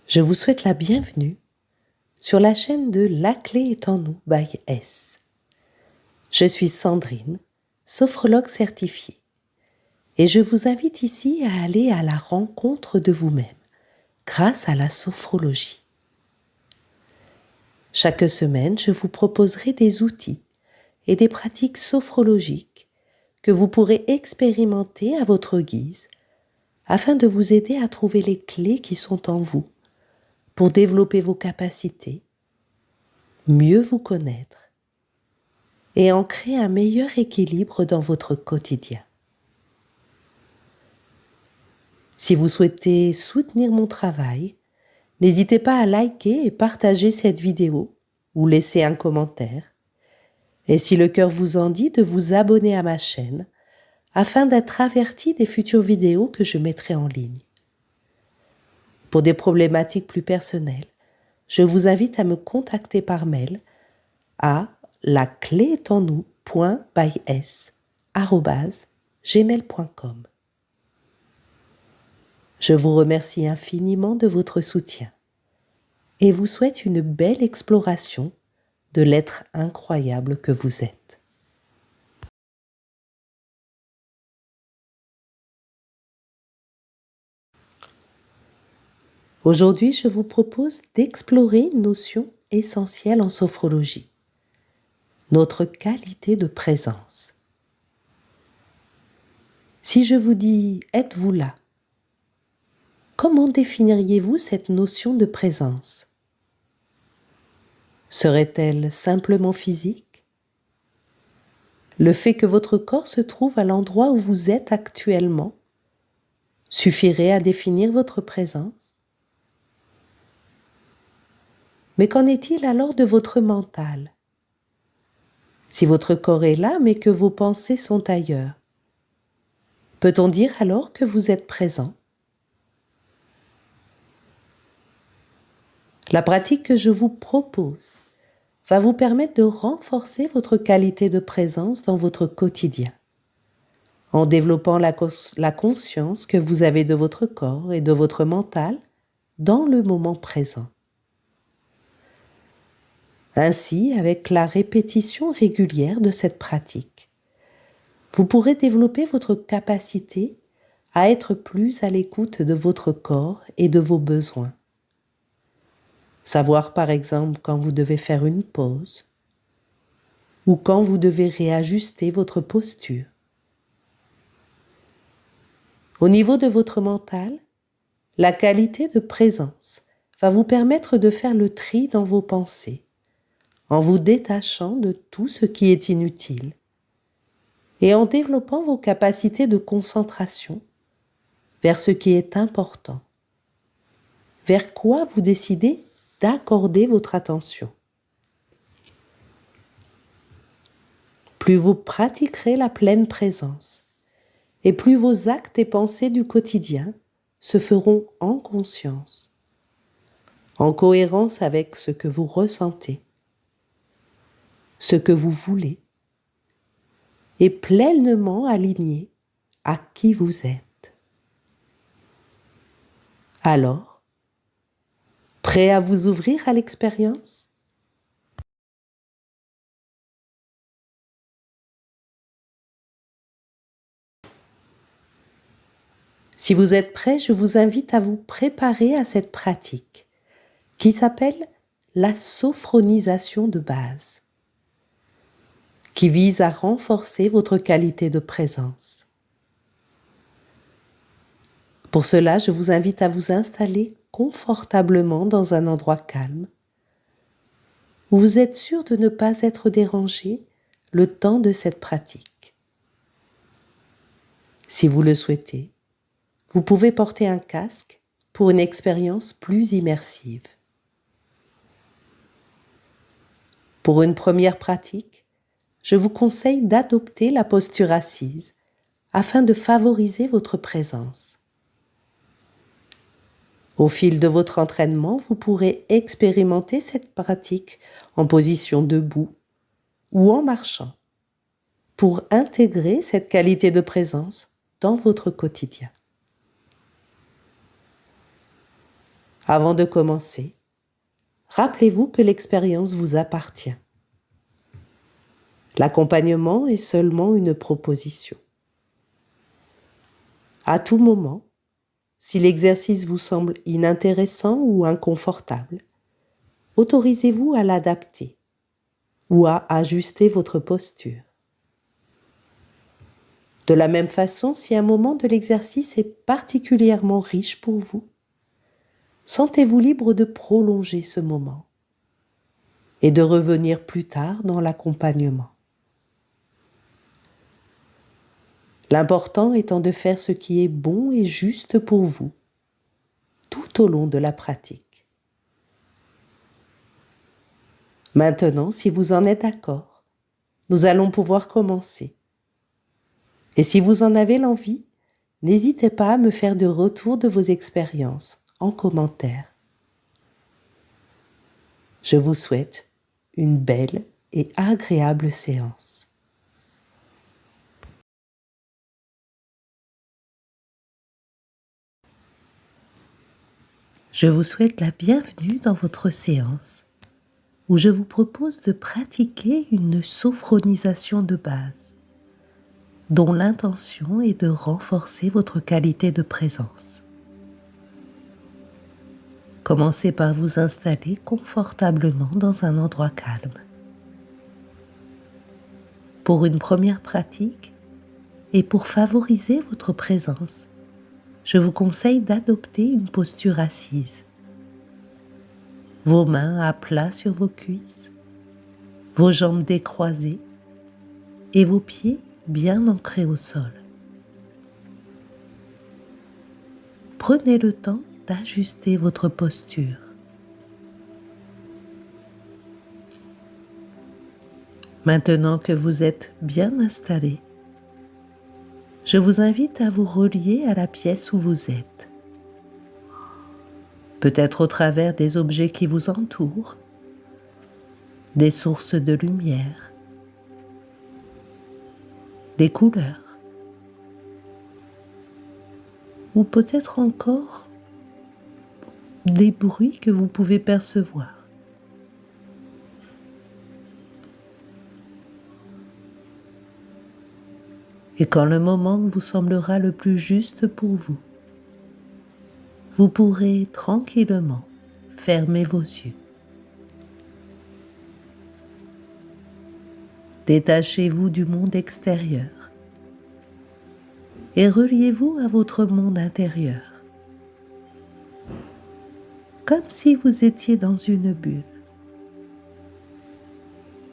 Je vous souhaite la bienvenue sur la chaîne de La Clé est en nous by S. Je suis Sandrine, sophrologue certifiée, et je vous invite ici à aller à la rencontre de vous-même grâce à la sophrologie. Chaque semaine, je vous proposerai des outils et des pratiques sophrologiques que vous pourrez expérimenter à votre guise afin de vous aider à trouver les clés qui sont en vous pour développer vos capacités, mieux vous connaître et ancrer un meilleur équilibre dans votre quotidien. Si vous souhaitez soutenir mon travail, n'hésitez pas à liker et partager cette vidéo ou laisser un commentaire. Et si le cœur vous en dit, de vous abonner à ma chaîne afin d'être averti des futures vidéos que je mettrai en ligne. Pour des problématiques plus personnelles, je vous invite à me contacter par mail à lacléestennou.bys@gmail.com. Je vous remercie infiniment de votre soutien et vous souhaite une belle exploration de l'être incroyable que vous êtes. Aujourd'hui, je vous propose d'explorer une notion essentielle en sophrologie, notre qualité de présence. Si je vous dis « êtes-vous là ?» comment définiriez-vous cette notion de présence ? Serait-elle simplement physique ? Le fait que votre corps se trouve à l'endroit où vous êtes actuellement suffirait à définir votre présence ? Mais qu'en est-il alors de votre mental ? Si votre corps est là, mais que vos pensées sont ailleurs, peut-on dire alors que vous êtes présent ? La pratique que je vous propose va vous permettre de renforcer votre qualité de présence dans votre quotidien, en développant la conscience que vous avez de votre corps et de votre mental dans le moment présent. Ainsi, avec la répétition régulière de cette pratique, vous pourrez développer votre capacité à être plus à l'écoute de votre corps et de vos besoins. Savoir par exemple quand vous devez faire une pause ou quand vous devez réajuster votre posture. Au niveau de votre mental, la qualité de présence va vous permettre de faire le tri dans vos pensées, en vous détachant de tout ce qui est inutile et en développant vos capacités de concentration vers ce qui est important, vers quoi vous décidez d'accorder votre attention. Plus vous pratiquerez la pleine présence, et plus vos actes et pensées du quotidien se feront en conscience, en cohérence avec ce que vous ressentez, ce que vous voulez, et pleinement alignés à qui vous êtes. Alors, prêt à vous ouvrir à l'expérience ? Si vous êtes prêt, je vous invite à vous préparer à cette pratique qui s'appelle la sophronisation de base, qui vise à renforcer votre qualité de présence. Pour cela, je vous invite à vous installer confortablement dans un endroit calme, où vous êtes sûr de ne pas être dérangé le temps de cette pratique. Si vous le souhaitez, vous pouvez porter un casque pour une expérience plus immersive. Pour une première pratique, je vous conseille d'adopter la posture assise afin de favoriser votre présence. Au fil de votre entraînement, vous pourrez expérimenter cette pratique en position debout ou en marchant pour intégrer cette qualité de présence dans votre quotidien. Avant de commencer, rappelez-vous que l'expérience vous appartient. L'accompagnement est seulement une proposition. À tout moment, si l'exercice vous semble inintéressant ou inconfortable, autorisez-vous à l'adapter ou à ajuster votre posture. De la même façon, si un moment de l'exercice est particulièrement riche pour vous, sentez-vous libre de prolonger ce moment et de revenir plus tard dans l'accompagnement. L'important étant de faire ce qui est bon et juste pour vous, tout au long de la pratique. Maintenant, si vous en êtes d'accord, nous allons pouvoir commencer. Et si vous en avez l'envie, n'hésitez pas à me faire de retour de vos expériences en commentaire. Je vous souhaite une belle et agréable séance. Je vous souhaite la bienvenue dans votre séance où je vous propose de pratiquer une sophronisation de base dont l'intention est de renforcer votre qualité de présence. Commencez par vous installer confortablement dans un endroit calme. Pour une première pratique et pour favoriser votre présence, je vous conseille d'adopter une posture assise. Vos mains à plat sur vos cuisses, vos jambes décroisées et vos pieds bien ancrés au sol. Prenez le temps d'ajuster votre posture. Maintenant que vous êtes bien installé, je vous invite à vous relier à la pièce où vous êtes. Peut-être au travers des objets qui vous entourent, des sources de lumière, des couleurs, ou peut-être encore des bruits que vous pouvez percevoir. Et quand le moment vous semblera le plus juste pour vous, vous pourrez tranquillement fermer vos yeux. Détachez-vous du monde extérieur et reliez-vous à votre monde intérieur, comme si vous étiez dans une bulle,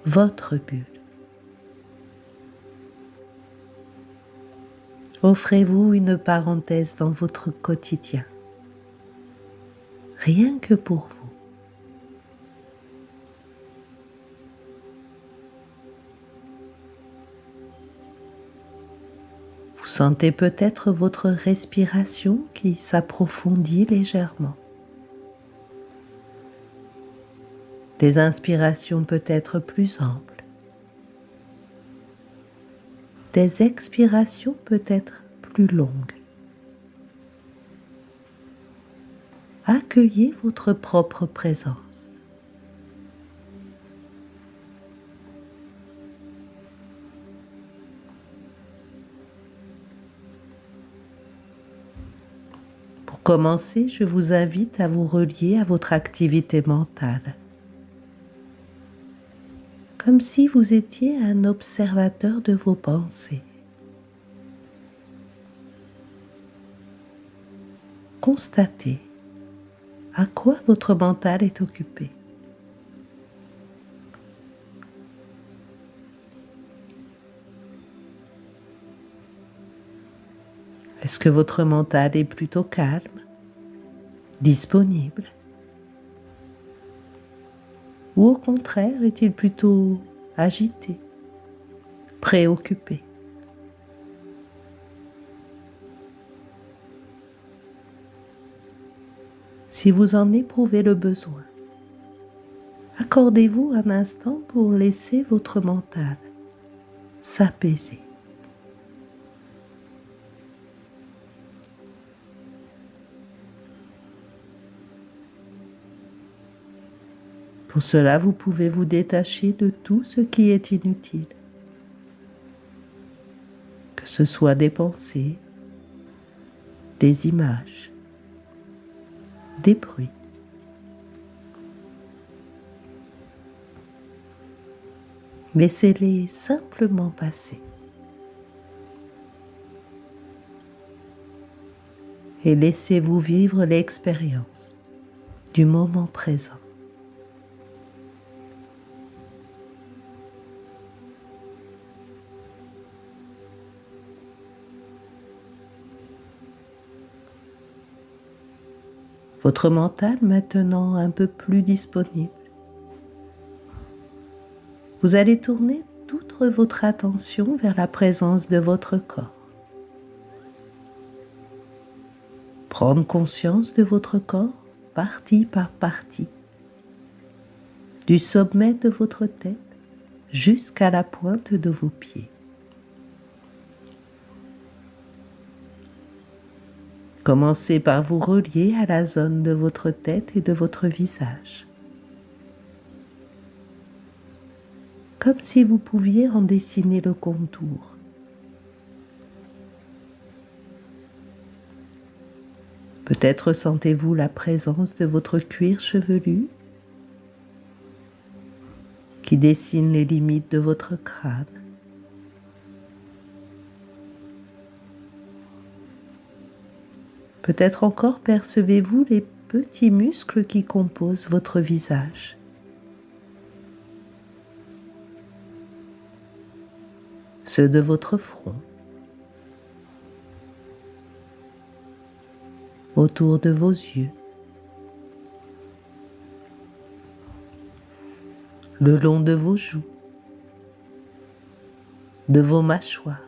votre bulle. Offrez-vous une parenthèse dans votre quotidien, rien que pour vous. Vous sentez peut-être votre respiration qui s'approfondit légèrement. Des inspirations peut-être plus amples. Des expirations peut-être plus longues. Accueillez votre propre présence. Pour commencer, je vous invite à vous relier à votre activité mentale, comme si vous étiez un observateur de vos pensées. Constatez à quoi votre mental est occupé. Est-ce que votre mental est plutôt calme, disponible? Ou au contraire, est-il plutôt agité, préoccupé? Si vous en éprouvez le besoin, accordez-vous un instant pour laisser votre mental s'apaiser. Pour cela, vous pouvez vous détacher de tout ce qui est inutile, que ce soit des pensées, des images, des bruits. Laissez-les simplement passer et laissez-vous vivre l'expérience du moment présent. Votre mental maintenant un peu plus disponible. Vous allez tourner toute votre attention vers la présence de votre corps. Prendre conscience de votre corps, partie par partie, du sommet de votre tête jusqu'à la pointe de vos pieds. Commencez par vous relier à la zone de votre tête et de votre visage, comme si vous pouviez en dessiner le contour. Peut-être sentez-vous la présence de votre cuir chevelu qui dessine les limites de votre crâne. Peut-être encore percevez-vous les petits muscles qui composent votre visage. Ceux de votre front, autour de vos yeux, le long de vos joues, de vos mâchoires.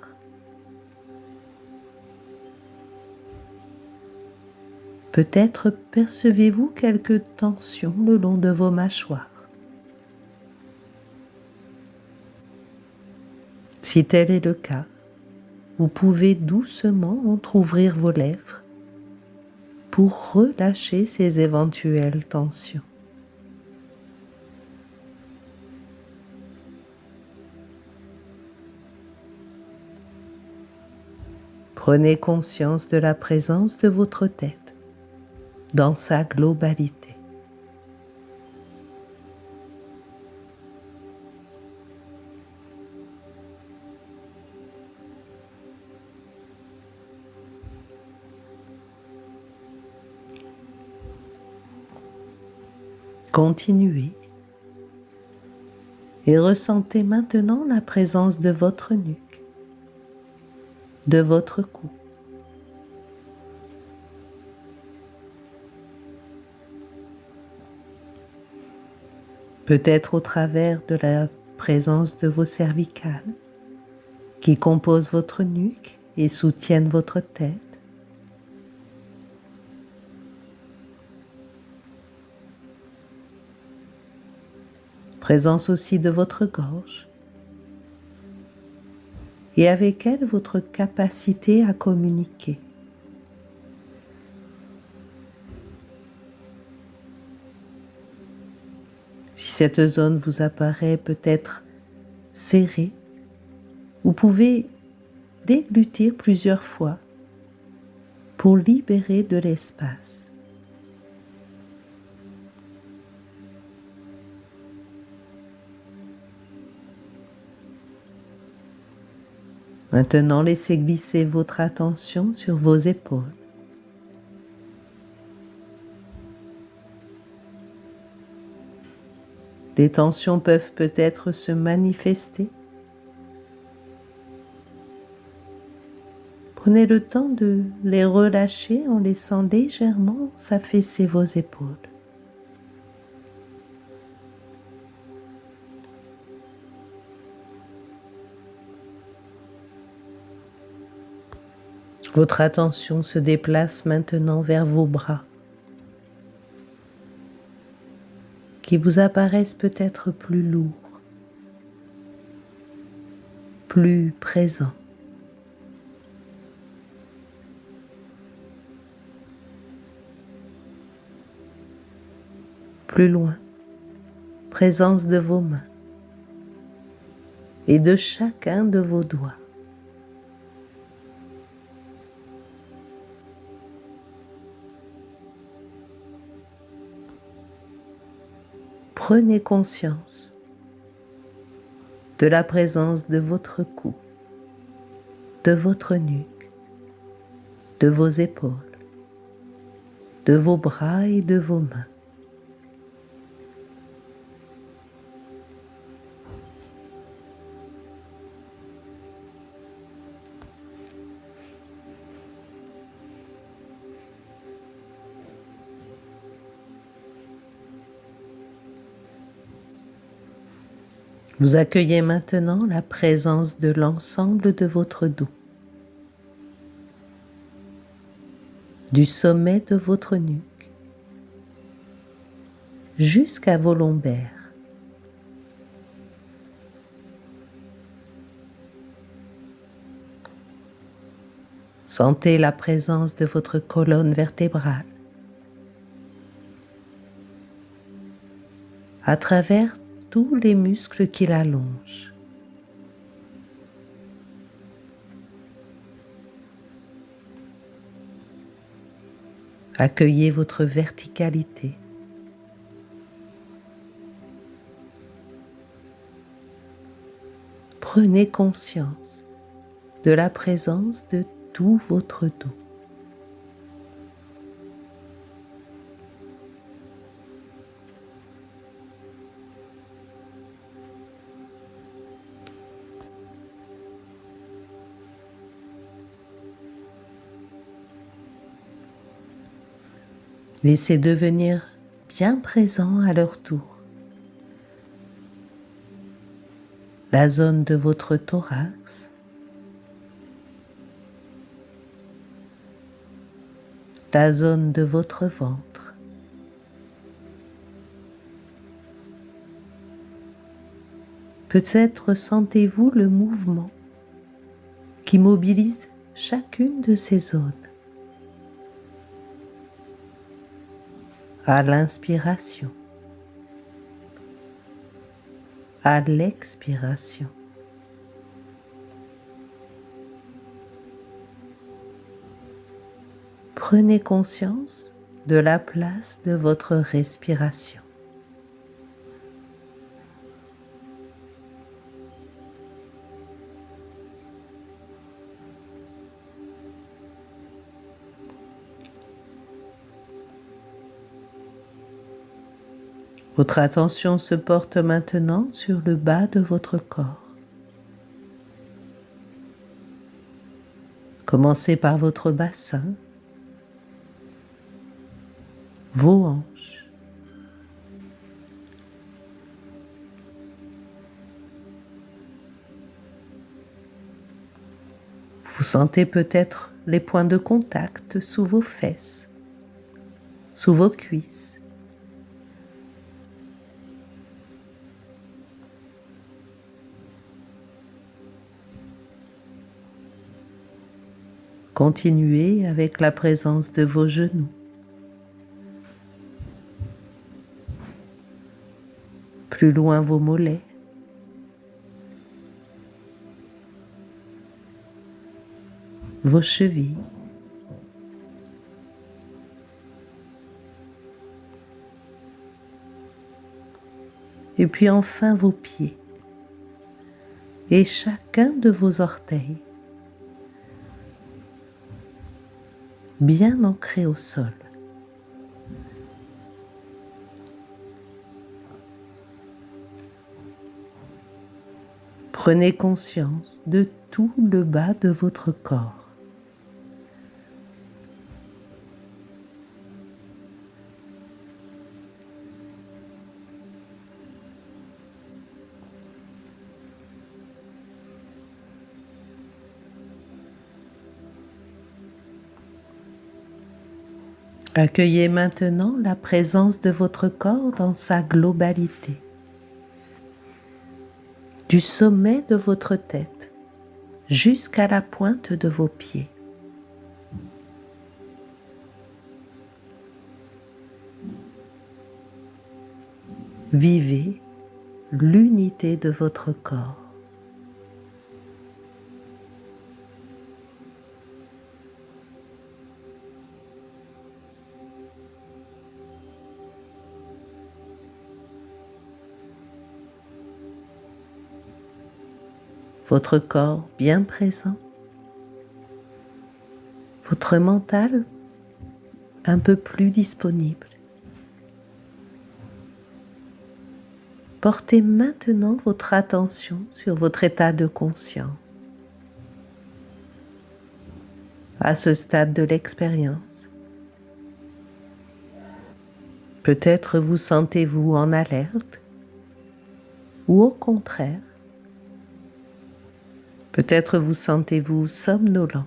Peut-être percevez-vous quelques tensions le long de vos mâchoires. Si tel est le cas, vous pouvez doucement entrouvrir vos lèvres pour relâcher ces éventuelles tensions. Prenez conscience de la présence de votre tête dans sa globalité. Continuez et ressentez maintenant la présence de votre nuque, de votre cou. Peut-être au travers de la présence de vos cervicales qui composent votre nuque et soutiennent votre tête. Présence aussi de votre gorge et avec elle votre capacité à communiquer. Si cette zone vous apparaît peut-être serrée, vous pouvez déglutir plusieurs fois pour libérer de l'espace. Maintenant, laissez glisser votre attention sur vos épaules. Des tensions peuvent peut-être se manifester. Prenez le temps de les relâcher en laissant légèrement s'affaisser vos épaules. Votre attention se déplace maintenant vers vos bras, qui vous apparaissent peut-être plus lourds, plus présents. Plus loin, présence de vos mains et de chacun de vos doigts. Prenez conscience de la présence de votre cou, de votre nuque, de vos épaules, de vos bras et de vos mains. Vous accueillez maintenant la présence de l'ensemble de votre dos, du sommet de votre nuque jusqu'à vos lombaires. Sentez la présence de votre colonne vertébrale à travers tous les muscles qui l'allongent. Accueillez votre verticalité. Prenez conscience de la présence de tout votre dos. Laissez devenir bien présent à leur tour la zone de votre thorax, la zone de votre ventre, peut-être sentez-vous le mouvement qui mobilise chacune de ces zones. À l'inspiration, à l'expiration. Prenez conscience de la place de votre respiration. Votre attention se porte maintenant sur le bas de votre corps. Commencez par votre bassin, vos hanches, vous sentez peut-être les points de contact sous vos fesses, sous vos cuisses. Continuez avec la présence de vos genoux. Plus loin vos mollets. Vos chevilles. Et puis enfin vos pieds. Et chacun de vos orteils. Bien ancré au sol. Prenez conscience de tout le bas de votre corps. Accueillez maintenant la présence de votre corps dans sa globalité, du sommet de votre tête jusqu'à la pointe de vos pieds. Vivez l'unité de votre corps. Votre corps bien présent, votre mental un peu plus disponible. Portez maintenant votre attention sur votre état de conscience. À ce stade de l'expérience, peut-être vous sentez-vous en alerte ou au contraire, peut-être vous sentez-vous somnolent.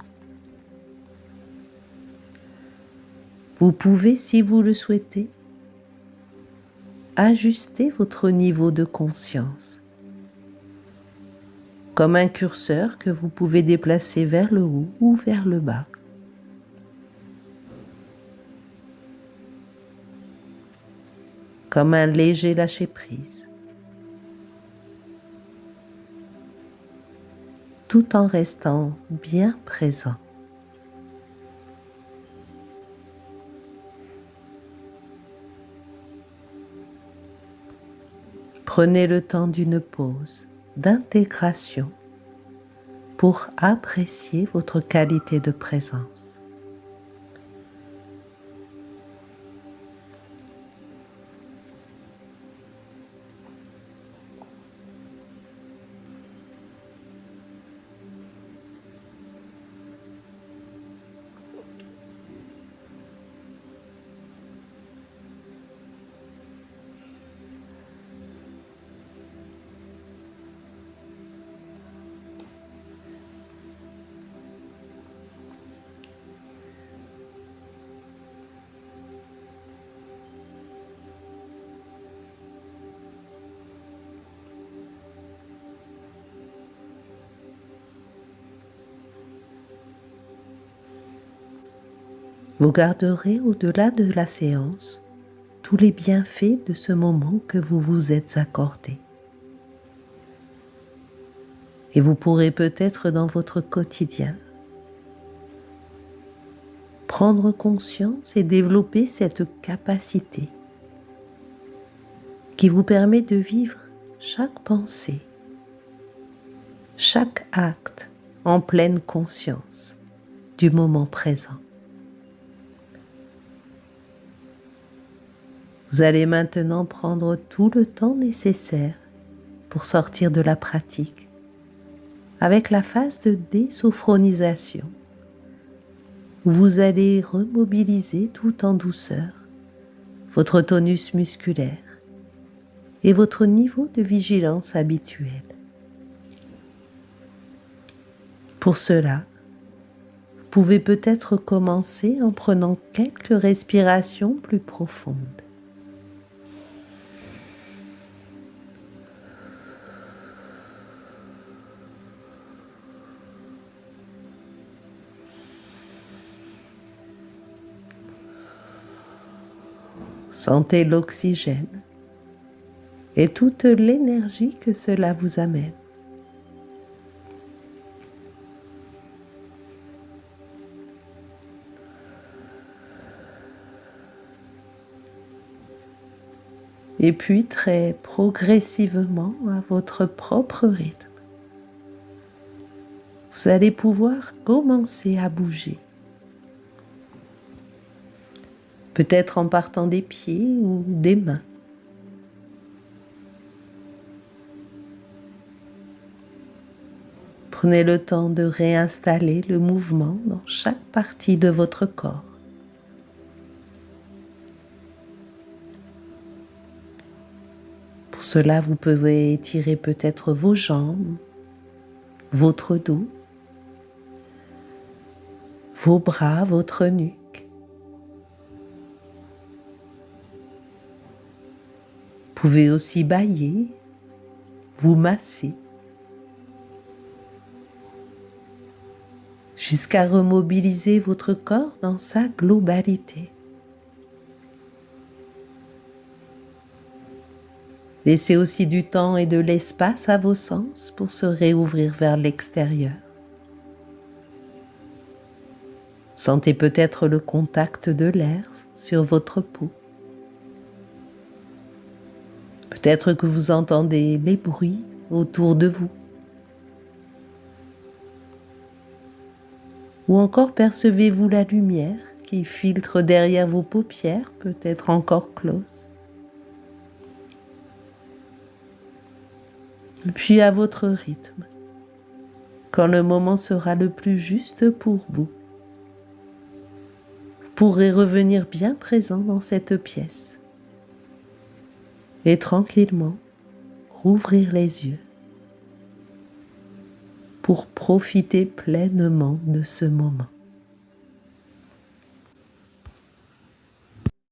Vous pouvez, si vous le souhaitez, ajuster votre niveau de conscience, comme un curseur que vous pouvez déplacer vers le haut ou vers le bas. Comme un léger lâcher-prise, tout en restant bien présent. Prenez le temps d'une pause, d'intégration pour apprécier votre qualité de présence. Vous garderez au-delà de la séance tous les bienfaits de ce moment que vous vous êtes accordé. Et vous pourrez peut-être dans votre quotidien prendre conscience et développer cette capacité qui vous permet de vivre chaque pensée, chaque acte en pleine conscience du moment présent. Vous allez maintenant prendre tout le temps nécessaire pour sortir de la pratique avec la phase de désophronisation où vous allez remobiliser tout en douceur votre tonus musculaire et votre niveau de vigilance habituel. Pour cela, vous pouvez peut-être commencer en prenant quelques respirations plus profondes. Sentez l'oxygène et toute l'énergie que cela vous amène. Et puis très progressivement, à votre propre rythme, vous allez pouvoir commencer à bouger. Peut-être en partant des pieds ou des mains. Prenez le temps de réinstaller le mouvement dans chaque partie de votre corps. Pour cela, vous pouvez étirer peut-être vos jambes, votre dos, vos bras, votre nuque. Vous pouvez aussi bâiller, vous masser, jusqu'à remobiliser votre corps dans sa globalité. Laissez aussi du temps et de l'espace à vos sens pour se réouvrir vers l'extérieur. Sentez peut-être le contact de l'air sur votre peau. Peut-être que vous entendez les bruits autour de vous. Ou encore percevez-vous la lumière qui filtre derrière vos paupières, peut-être encore closes. Puis à votre rythme, quand le moment sera le plus juste pour vous, vous pourrez revenir bien présent dans cette pièce et tranquillement rouvrir les yeux pour profiter pleinement de ce moment.